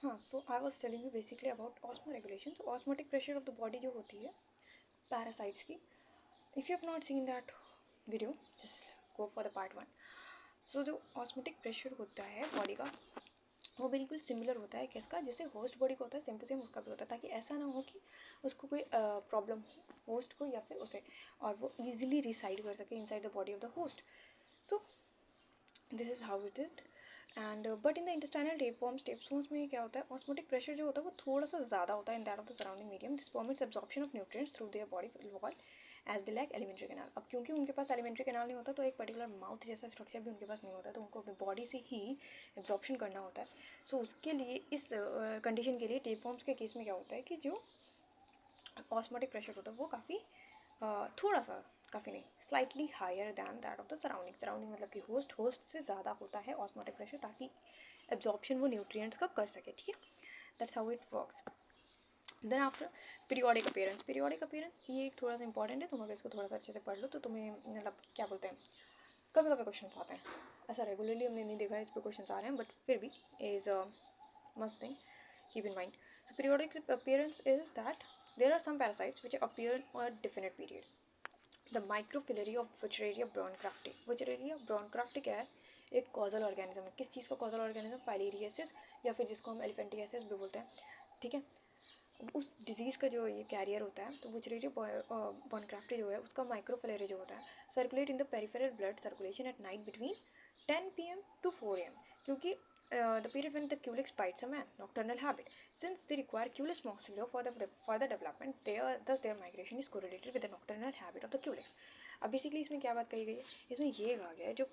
हाँ, so I was telling you basically about osmoregulation. तो osmotic pressure of the body जो होती है पैरासाइट्स की, if you have not seen that video just go for the part 1. So जो osmotic pressure होता है body का वो बिल्कुल सिमिलर होता है किसका, जैसे होस्ट बॉडी का होता है सेम टू सेम उसका भी होता है, ताकि ऐसा ना हो कि उसको कोई प्रॉब्लम हो होस्ट को या फिर उसे, और वो ईजिली रिसाइड कर सके inside the body of the host. So this is how it is. And but in the intestinal tapeworms में क्या होता है, ऑस्मोटिक प्रेशर जो होता है वो थोड़ा सा ज़्यादा होता है in that of the surrounding medium. This permits absorption of nutrients through their body wall as they lack alimentary canal. अब क्योंकि उनके पास एलिमेंट्री कैनाल नहीं होता तो एक पर्टिकुलर माउथ जैसा स्ट्रक्चर भी उनके पास नहीं होता, तो उनको अपनी बॉडी से ही एब्जॉर्प्शन करना होता है. सो उसके लिए इस कंडीशन के लिए टेपफॉर्म्स के केस में क्या होता है कि जो ऑस्मोटिक प्रेशर होता है वो काफ़ी थोड़ा सा, काफ़ी नहीं, slightly higher than that of the surrounding मतलब कि होस्ट से ज़्यादा होता है ऑस्मोटिक प्रेशर, ताकि एब्जॉर्प्शन वो न्यूट्रिएंट्स का कर सके. ठीक है, that's how it works. Then after periodic appearance ये एक थोड़ा सा इंपॉर्टेंट है. तुम अगर इसको थोड़ा सा अच्छे से पढ़ लो तो तुम्हें मतलब क्या बोलते हैं, कभी कभी क्वेश्चन आते हैं. ऐसा रेगुलरली हमने नहीं देखा है इस पर क्वेश्चन आ रहे हैं, बट फिर भी is a must thing, keep in mind. So periodic appearance is that there are some parasites which appear in a definite period. The microfilariae of Wuchereria bancrofti क्या है, एक कॉजल ऑर्गेनिज्म है. किस चीज़ का कॉजल ऑर्गेनिज्म, फाइलेरियसिस या फिर जिसको हम एलिफेंटियासिस भी बोलते हैं. ठीक है, उस डिज़ीज़ का जो ये कैरियर होता है, तो विचरेरिया ब्रॉनक्राफ्टी जो है उसका माइक्रोफिलरी जो होता है circulate in the peripheral blood circulation at night between 10 PM to 4 AM, क्योंकि the period when the culex bites a man, nocturnal habit. Since they require culeus moxilio for the further development, thus their migration is correlated with the nocturnal habit of the culex. अब basically इसमें क्या बात कही गई है, इसमें ये कहा गया है जो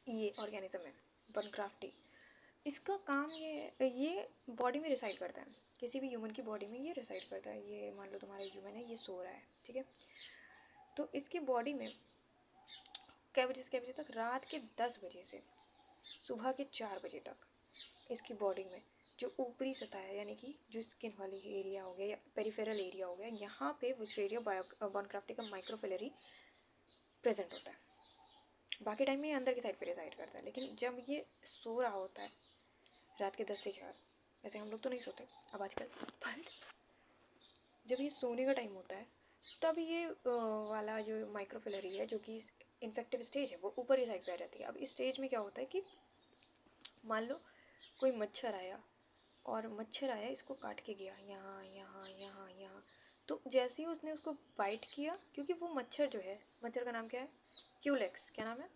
ये ऑर्गेनिज्म है बर्नक्राफ्टी, इसका काम ये बॉडी में रिसाइड करता है, किसी भी ह्यूमन की बॉडी में ये रिसाइड करता है. ये मान लो तुम्हारा ह्यूमन है, ये सो रहा है, ठीक है, तो इसकी बॉडी में कै बजे से कै बजे तक, रात के 10 बजे से सुबह के 4 बजे तक इसकी बॉडी में जो ऊपरी सतह है, यानी कि जो स्किन वाली एरिया हो गया या पेरिफेरल एरिया हो गया, यहाँ पे विचरेरिया ब्रॉनक्राफ्टी का माइक्रोफिलरी प्रेजेंट होता है. बाकी टाइम में ये अंदर की साइड पे रिसाइड करता है, लेकिन जब ये सो रहा होता है रात के 10 से 4, वैसे हम लोग तो नहीं सोते अब आजकल, पर जब ये सोने का टाइम होता है तब ये वाला जो माइक्रोफिलरी है जो कि इन्फेक्टिव स्टेज है वो ऊपर ही साइड पे आ जाती है. अब इस स्टेज में क्या होता है कि मान लो कोई मच्छर आया इसको काट के गया यहाँ यहाँ यहाँ यहाँ, तो जैसे ही उसने उसको बाइट किया, क्योंकि वो मच्छर जो है, मच्छर का नाम क्या है, क्यूलेक्स. क्या नाम है,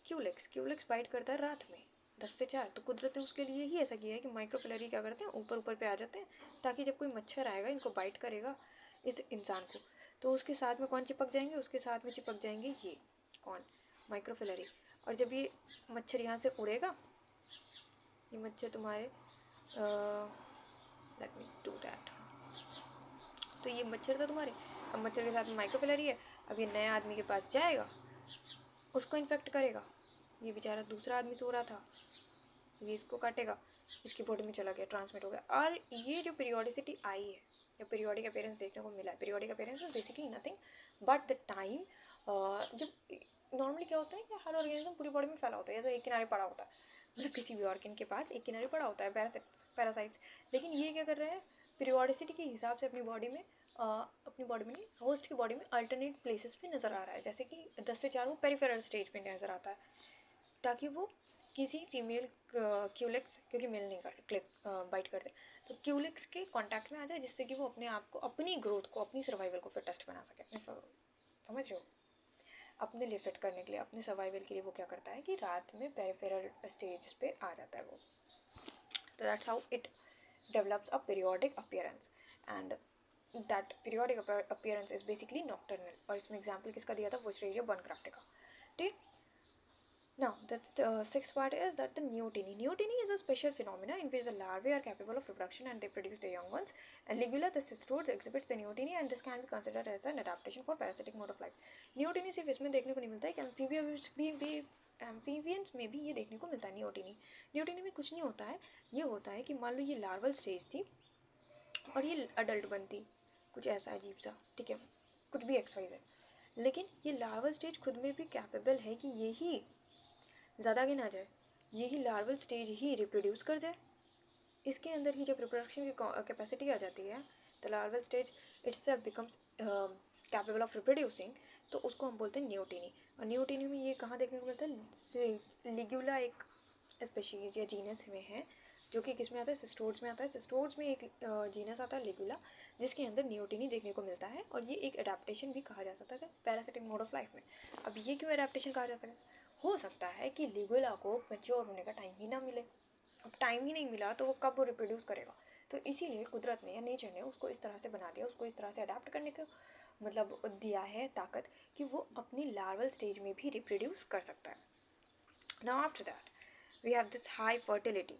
क्यूलेक्स बाइट करता है रात में 10 से 4. तो कुदरत ने उसके लिए ही ऐसा किया है कि माइक्रोफिलरी क्या करते हैं, ऊपर ऊपर पे आ जाते हैं, ताकि जब कोई मच्छर आएगा इनको बाइट करेगा इस इंसान को, तो उसके साथ में कौन चिपक जाएंगे, उसके साथ में चिपक जाएंगे ये कौन, माइक्रोफिलरी. और जब ये मच्छर यहाँ से उड़ेगा, ये मच्छर तुम्हारे लेट मी डू दैट, तो ये मच्छर था तुम्हारे, अब मच्छर के साथ में माइक्रोफिलरी है, अब ये नए आदमी के पास जाएगा, उसको इन्फेक्ट करेगा. ये बेचारा दूसरा आदमी सो रहा था, ये इसको काटेगा, इसकी बॉडी में चला गया, ट्रांसमिट हो गया. और ये जो पीरियोडिसिटी आई है या पीरियोडिक अपीयरेंस देखने को मिला है, periodic appearance is basically nothing but the time, जब नॉर्मली क्या होता है कि हर ऑर्गेनिज्म पूरी बॉडी में फैला होता है, या तो एक किनारे पड़ा होता है, मतलब किसी भी ऑर्गन के पास एक किनारे पड़ा होता है पैरासाइट्स. लेकिन ये क्या कर रहे हैं, पीरियोडिसिटी के हिसाब से अपनी बॉडी में नहीं, होस्ट की बॉडी में अल्टरनेट प्लेसेस पे नज़र आ रहा है. जैसे कि 10 से 4 वो पेरिफेरल स्टेज पे नज़र आता है, ताकि वो किसी फीमेल क्यूलेक्स, क्योंकि मेल नहीं बाइट करते, तो क्यूलेक्स के कांटेक्ट में आ जाए, जिससे कि वो अपने आप को, अपनी ग्रोथ को, अपनी सर्वाइवल को फिटेस्ट बना सके. समझ रहे हो, अपने लिए फिट करने के लिए, अपने सर्वाइवल के लिए वो क्या करता है कि रात में पेरिफेरल स्टेज पे आ जाता है वो. तो that's how it develops a periodic appearance, and that periodic appearance is basically nocturnal. और इसमें एग्जाम्पल किसका दिया था, विचरेरिया ब्रॉनक्राफ्टी का. ठीक. Now, the sixth part is that the neoteny. Neoteny is a special phenomena in which the larvae are capable of reproduction and they produce the young ones. And Ligula, the cystodes, exhibits the neoteny, and this can be considered as an adaptation for parasitic mode of life. Neoteny सिर्फ इसमें देखने को नहीं मिलता है कि amphibians में भी ये देखने को मिलता है न्यूटनी. न्यूटनी में कुछ नहीं होता है, ये होता है कि मान लो ये लार्वल स्टेज थी और ये अडल्ट बनती, कुछ ऐसा अजीब सा, ठीक है, कुछ भी एक्सरसाइज है, लेकिन ये लार्वल स्टेज खुद में भी कैपेबल है कि यही ज़्यादा आगे ना जाए, यही लार्वल स्टेज ही रिप्रोड्यूस कर जाए. इसके अंदर ही जब रिप्रोडक्शन की कैपेसिटी आ जाती है, the larval stage itself becomes capable of reproducing, तो उसको हम बोलते हैं न्यूटीनी। और न्यूटीनी में ये कहाँ देखने को मिलता है, लिग्यूला एक स्पेशीज या जीनस में है, जो कि किस में आता है, सिस्टोड्स में आता है। सिस्टोड्स में एक जीनस आता है लिग्यूला, जिसके अंदर न्यूटीनी देखने को मिलता है, और ये एक एडाप्टेशन भी कहा जा सकता है पैरासिटिक मोड ऑफ लाइफ में। अब ये क्यों एडाप्टेशन कहा जा सकता है, हो सकता है कि लिग्यूला को मैच्योर होने का टाइम ही ना मिले। अब टाइम ही नहीं मिला तो वो कब वो रिप्रोड्यूस करेगा, तो इसीलिए कुदरत ने या नेचर ने उसको इस तरह से बना दिया, उसको इस तरह से अडाप्ट करने का मतलब दिया है ताकत कि वो अपनी लार्वल स्टेज में भी रिप्रोड्यूस कर सकता है। Now after that we have this high fertility.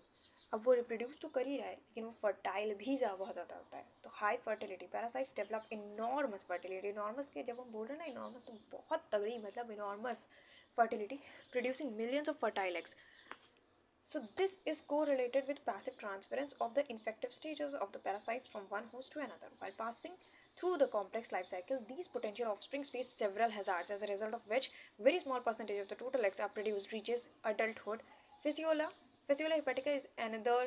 अब वो रिप्रोड्यूस तो कर ही रहा है, लेकिन वो फर्टाइल भी बहुत ज़्यादा होता है। तो high fertility, parasites develop enormous fertility. Enormous के जब हम बोल रहे हैं ना इनॉर्मस, तो बहुत तगड़ी मतलब enormous fertility, producing millions of fertile eggs. So this is correlated with passive transference of the infective stages of the parasites from one host to another. While passing through the complex life cycle, these potential offsprings face several hazards, as a result of which very small percentage of the total eggs are produced reaches adulthood. Fasciola hepatica is another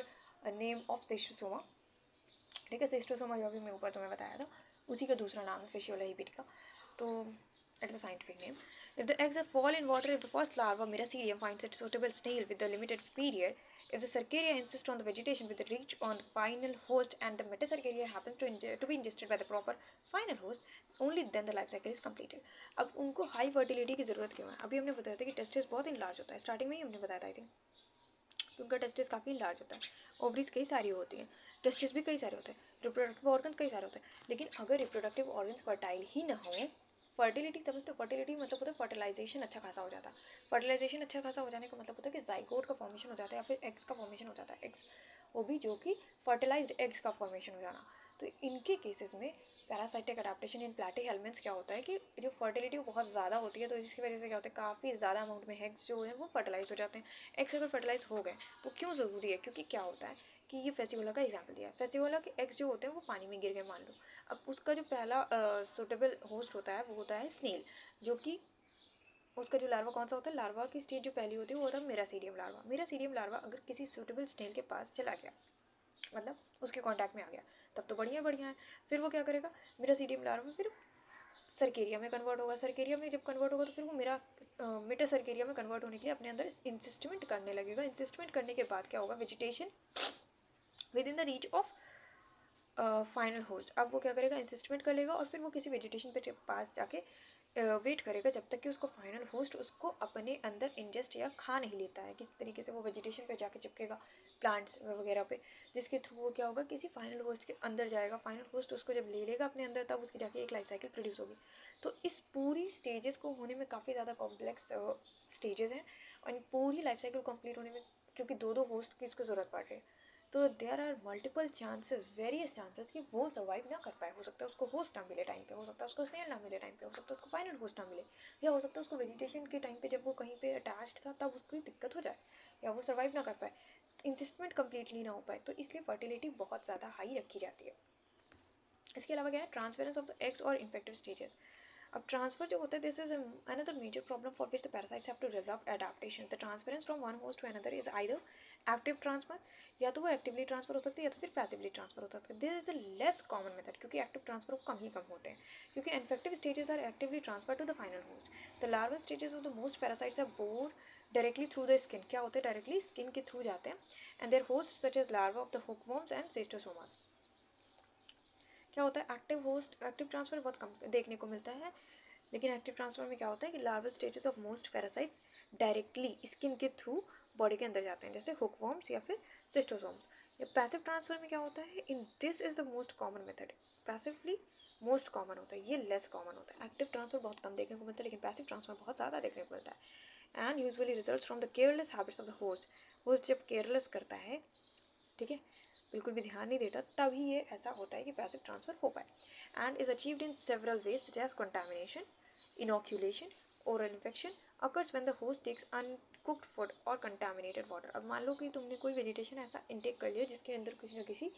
name of Schistosoma. ठीक है, Schistosoma जो भी मैं ऊपर तुम्हें बताया था, उसी का दूसरा नाम है Fasciola hepatica. तो it's a scientific name. If the eggs fall in water, if the first larva Miracidium finds its suitable snail with the limited period, if the Cercaria insists on the vegetation with the reach on the final host, and the Metacercaria happens to be ingested by the proper final host, only then the life cycle is completed. अब उनको high fertility की ज़रूरत क्यों है? अभी हमने बताया था कि टेस्टिस बहुत इंलार्ज होता है, स्टार्टिंग में ही हमने बताया था आई थिंक, उनका टेस्टिस काफ़ी इंलार्ज होता है, ओवरीज कई सारी होती हैं, टेस्टिस भी कई सारे होते हैं, रिप्रोडक्टिव ऑर्गन्स कई सारे होते हैं, लेकिन अगर रिप्रोडक्टिव ऑर्गन्स फर्टाइल ही ना हो, फर्टिलिटी समझते हो, फर्टिलिटी मतलब होता है फर्टिलाइजेशन अच्छा खासा हो जाता है। फर्टिलाइजेशन अच्छा खासा हो जाने का मतलब होता है कि जाइगोट का फॉर्मेशन हो जाता है, या फिर एग्स का फॉर्मेशन हो जाता है, एग्स वो भी जो कि फर्टिलाइज्ड एग्स का फॉर्मेशन हो जाना। तो इनके केसेस में पैरासाइटिक अडेप्टेशन इन प्लैटीहेल्मिन्थ्स क्या होता है कि जो फर्टिलिटी बहुत ज़्यादा होती है, तो जिसकी वजह से क्या होता है, काफ़ी ज़्यादा अमाउंट में एग्स जो है वो फर्टिलाइज हो जाते हैं। एग्स अगर फर्टिलाइज हो गए तो क्यों ज़रूरी है, क्योंकि क्या होता है कि ये फेसिवोला का एग्जाम्पल दिया है, फेसिवोला के एग्स जो होते हैं वो पानी में गिर गए मान लो। अब उसका जो पहला सूटेबल होस्ट होता है वो होता है स्नेल, जो कि उसका जो लार्वा कौन सा होता है, लार्वा की स्टेज जो पहली होती है वो होता है मेरासीडियम लार्वा। मेरासीडियम लार्वा अगर किसी सूटेबल स्नेल के पास चला गया, मतलब उसके कांटेक्ट में आ गया, तब तो बढ़िया बढ़िया है। फिर वो क्या करेगा, मेरासीडियम लार्वा फिर सर्केरिया में कन्वर्ट होगा, सर्केरिया में जब कन्वर्ट होगा तो फिर वो मेटासर्केरिया में कन्वर्ट होने के लिए अपने अंदर इंसिस्टमेंट करने लगेगा। इंसिस्टमेंट करने के बाद क्या होगा, vegetation with in the reach of final host. अब वो क्या करेगा, इंसिस्टमेंट कर लेगा, और फिर वो किसी वेजिटेशन पे पास जाके वेट करेगा जब तक कि उसको फाइनल होस्ट उसको अपने अंदर इंजेस्ट या खा नहीं लेता है। किसी तरीके से वो वेजिटेशन पे जाके चिपकेगा प्लांट्स वगैरह पे, जिसके थ्रू वो क्या होगा, किसी फाइनल होस्ट के अंदर जाएगा। फाइनल होस्ट उसको जब ले लेगा अपने अंदर, तब उसकी जाके एक लाइफ साइकिल प्रोड्यूस होगी। तो इस पूरी स्टेजेस को होने में काफ़ी ज़्यादा कॉम्प्लेक्स स्टेजेस हैं, और पूरी लाइफ साइकिल कंप्लीट होने में क्योंकि दो होस्ट की इसको ज़रूरत पड़ रही है, तो there are multiple chances, various chances कि वो सर्वाइव ना कर पाए। हो सकता है उसको होस्ट ना मिले टाइम पे, हो सकता है उसको स्नेल ना मिले टाइम पे, हो सकता है उसको फाइनल होस्ट ना मिले, या हो सकता है उसको वेजिटेशन के टाइम पे जब वो कहीं पे अटैच्ड था तब उसको दिक्कत हो जाए, या वो सर्वाइव ना कर पाए, इंसिस्टमेंट कम्प्लीटली ना हो पाए। तो इसलिए फर्टिलिटी बहुत ज़्यादा हाई रखी जाती है। इसके अलावा क्या है, ट्रांसफरेंस ऑफ द एग्स और इन्फेक्टिव स्टेजेस। अब ट्रांसफर जो होता है, this is another major problem for which the parasites have to develop adaptation. The transference from one host to another is either active transfer, या तो वो actively transfer हो सकती है या तो फिर पैसिवली ट्रांसफर हो सकता है। This is a less common method, क्योंकि एक्टिव ट्रांसफर कम होते हैं, क्योंकि infective stages are actively transfer to the final host. The larval stages of the most parasites are bore directly through the skin. क्या होते हैं, डायरेक्टली स्किन के through जाते हैं, and there host such as larva of the hookworms and schistosomas. क्या होता है, active transfer बहुत कम देखने को मिलता है, लेकिन एक्टिव ट्रांसफर में क्या होता है कि larval stages of most parasites directly skin के थ्रू बॉडी के अंदर जाते हैं, जैसे हुकवर्म्स या फिर सिस्टोसोम्स। या पैसिव ट्रांसफर में क्या होता है, in this is the most common method, passively most common होता है, ये लेस कॉमन होता है। एक्टिव ट्रांसफर बहुत कम देखने को मिलता है, लेकिन पैसिव ट्रांसफर बहुत ज़्यादा देखने को मिलता है, and usually results from the careless habits of the host जब केयरलेस करता है, ठीक है, बिल्कुल भी ध्यान नहीं देता, तभी ये ऐसा होता है कि पैसिव ट्रांसफर हो पाए, and is achieved in several ways such as contamination, inoculation, oral infection occurs when the host takes uncooked food or contaminated water. अब मान लो कि तुमने कोई वेजिटेशन ऐसा इंटेक कर लिया जिसके अंदर किसी न किसी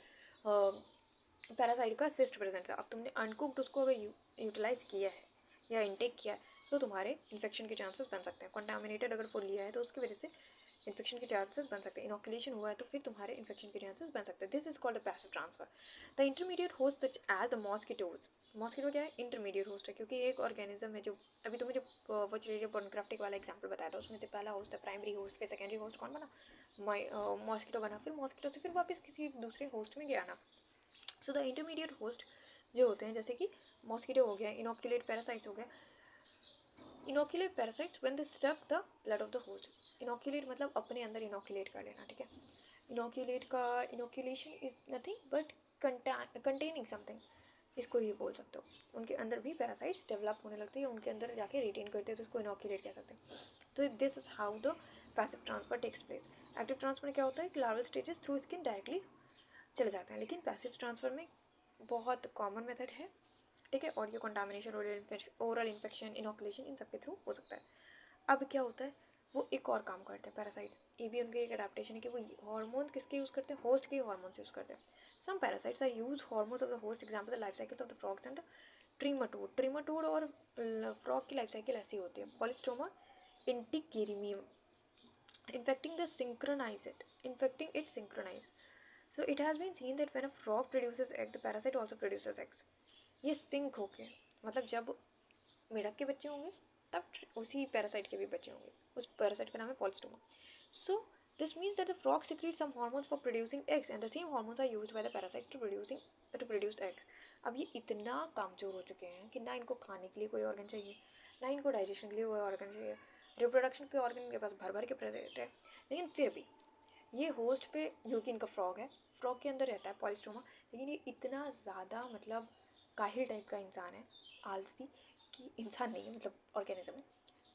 पैरासाइट का सिस्ट प्रेजेंट था। अब तुमने अनकुक्ड उसको अगर यूटिलाइज किया है या इंटेक किया है, तो तुम्हारे इन्फेक्शन के चांसेस बन सकते हैं। कंटामिनेटेड अगर फूड लिया है तो उसकी वजह से इन्फेक्शन के चांसेस बन सकते हैं. इनोकुलेशन हुआ है तो फिर तुम्हारे इन्फेक्शन के चांसेस बन सकते हैं. This is called the passive transfer. The intermediate host such as the mosquitoes. Mosquito क्या है? इंटरमीडिएट होस्ट है, क्योंकि एक ऑर्गेनिज्म है जो अभी तुम्हें जो वुचेरिया बॉर्नक्राफ्टिक वाला एग्जांपल बताया था उसमें से पहला होस्ट है प्राइमरी होस्ट, फिर सेकेंडरी होस्ट कौन बना? मॉस्किटो बना. फिर मॉस्किटो से फिर वापस किसी दूसरे होस्ट में गया ना. सो द इंटरमीडिएट होस्ट जो होते हैं जैसे कि मॉस्किटो हो गया, इनोकुलेट पैरासाइट्स हो गया. Inoculate parasites when they stuck the blood of the host. Inoculate मतलब अपने अंदर इनोकुलेट कर लेना, ठीक है. इनोकुलेट का inoculation is nothing but containing something, इसको ही बोल सकते हो. उनके अंदर भी पैरासाइट्स डेवलप होने लगते हैं, उनके अंदर जाके रिटेन करते हैं, तो उसको इनोकुलेट कह सकते हैं. तो this is how the passive transfer takes place. Active transfer में क्या होता है कि larval stages through skin directly चले जाते हैं, लेकिन पैसिव ट्रांसफर में बहुत कॉमन मेथड है, ठीक है. और ये कंटामिनेशन, ओरल इन्फेक्शन, इनोकुलेशन इन सब के थ्रू हो सकता है. अब क्या होता है, वो एक और काम करते हैं पैरासाइट्स. ये भी उनके एक अडेप्टेशन है कि वो हार्मोन किसके यूज़ करते हैं? होस्ट के हार्मोन्स यूज़ करते हैं. Some parasites are use hormones of the host. Example the life cycles of the frogs and trematode. Trematode और फ्रॉग की लाइफ साइकिल ऐसी होती है. Polystoma integerrimum infecting it synchronize. So it has been seen that when a frog produces egg, the parasite also produces eggs. ये sink होके, मतलब जब मेढक के बच्चे होंगे तब उसी पैरासाइट के भी बच्चे होंगे. उस पैरासाइट का नाम है पॉलिस्टोमा. So this means that the frog secretes some hormones for producing eggs and the same hormones are used by the parasites to produce eggs. अब ये इतना कामचोर हो चुके हैं कि ना इनको खाने के लिए कोई ऑर्गन चाहिए, ना इनको डाइजेशन के लिए कोई ऑर्गन चाहिए. रिप्रोडक्शन के ऑर्गन के पास भर भर के प्रेजेंट है, लेकिन फिर भी ये होस्ट पे, जो कि इनका फ्रॉग है, फ्रॉग के अंदर रहता है पॉलिस्टोमा, लेकिन ये इतना ज़्यादा मतलब काहिल टाइप का इंसान है, आलसी, कि इंसान नहीं है मतलब ऑर्गेनिज्म है,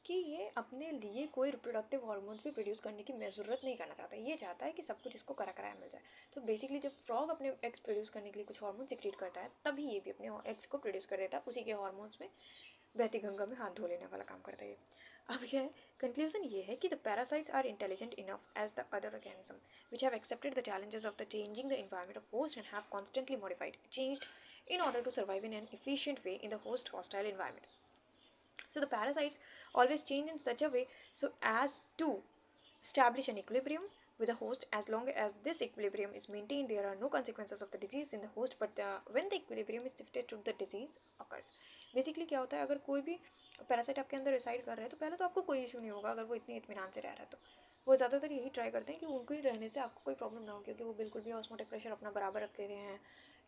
कि ये अपने लिए कोई रिप्रोडक्टिव हार्मोन्स भी प्रोड्यूस करने की ज़रूरत नहीं करना चाहता. ये चाहता है कि सब कुछ इसको करा कराया मिल जाए. तो बेसिकली जब फ्रॉग अपने एग्स प्रोड्यूस करने के लिए कुछ हार्मोन सिक्रेट करता है, तभी ये भी अपने एग्स को प्रोड्यूस कर देता है. उसी के हार्मोन्स में बहती गंगा में हाथ धो लेने वाला काम करता है. अब क्या है, कंक्लूजन ये है कि the parasites are intelligent enough as the other organism which have accepted the challenges of the changing the environment of host and have constantly modified changed in order to survive in an efficient way in the host hostile environment. So the parasites always change in such a way so as to establish an equilibrium with the host. As long as this equilibrium is maintained, there are no consequences of the disease in the host, but when the equilibrium is shifted to the disease occurs. Basically क्या होता है, अगर कोई भी parasite आपके अंदर reside कर रहा है तो पहले तो आपको कोई इशू नहीं होगा अगर वो इतनी इत्मीनान से रह रहा है. तो वो ज़्यादातर यही ट्राई करते हैं कि उनको ही रहने से आपको कोई प्रॉब्लम ना हो, क्योंकि वो बिल्कुल भी ऑस्मोटिक प्रेशर अपना बराबर रख ले रहे हैं,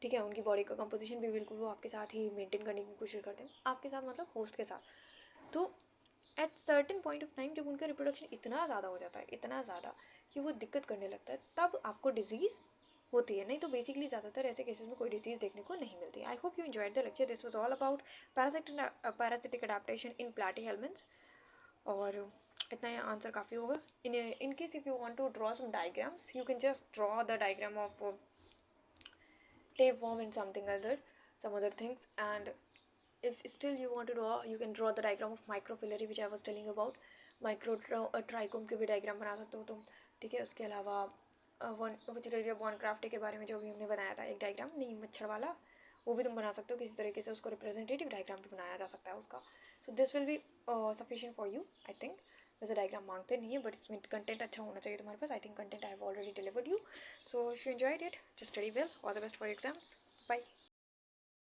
ठीक है. उनकी बॉडी का कंपोजिशन भी बिल्कुल वो आपके साथ ही मेंटेन करने की कोशिश करते हैं, आपके साथ मतलब होस्ट के साथ. तो at certain point of time जब उनका रिप्रोडक्शन इतना ज़्यादा हो जाता है, इतना ज़्यादा कि वो दिक्कत करने लगता है, तब आपको डिजीज़ होती है. नहीं तो बेसिकली ज़्यादातर ऐसे केसेस में कोई डिजीज़ देखने को नहीं मिलती. I hope you enjoyed the lecture. This was all about parasitic adaptation in platyhelminths. और इतना ही आंसर काफ़ी होगा. In case if you want to draw some diagrams, you can just draw the diagram of tapeworm and some other things. And if still you want to draw, you can draw the diagram of microfilary which I was telling about. trichome के भी diagram बना सकते हो तुम, ठीक है. उसके अलावा वुचेरिया बॉर्नक्राफ्टिक के बारे में जो भी हमने बनाया था एक डायग्राम, नहीं मच्छर वाला, वो भी तुम बना सकते हो किसी तरीके से. उसको रिप्रेजेंटेटिव डायग्राम भी बनाया जा सकता है उसका. So this will be sufficient for you I think. वैसे डायग्राम मांगते नहीं है, बट इसमें कंटेंट अच्छा होना चाहिए तुम्हारे पास. I think content I have already delivered you. So if you enjoyed it, just study well. All the best for exams. Bye.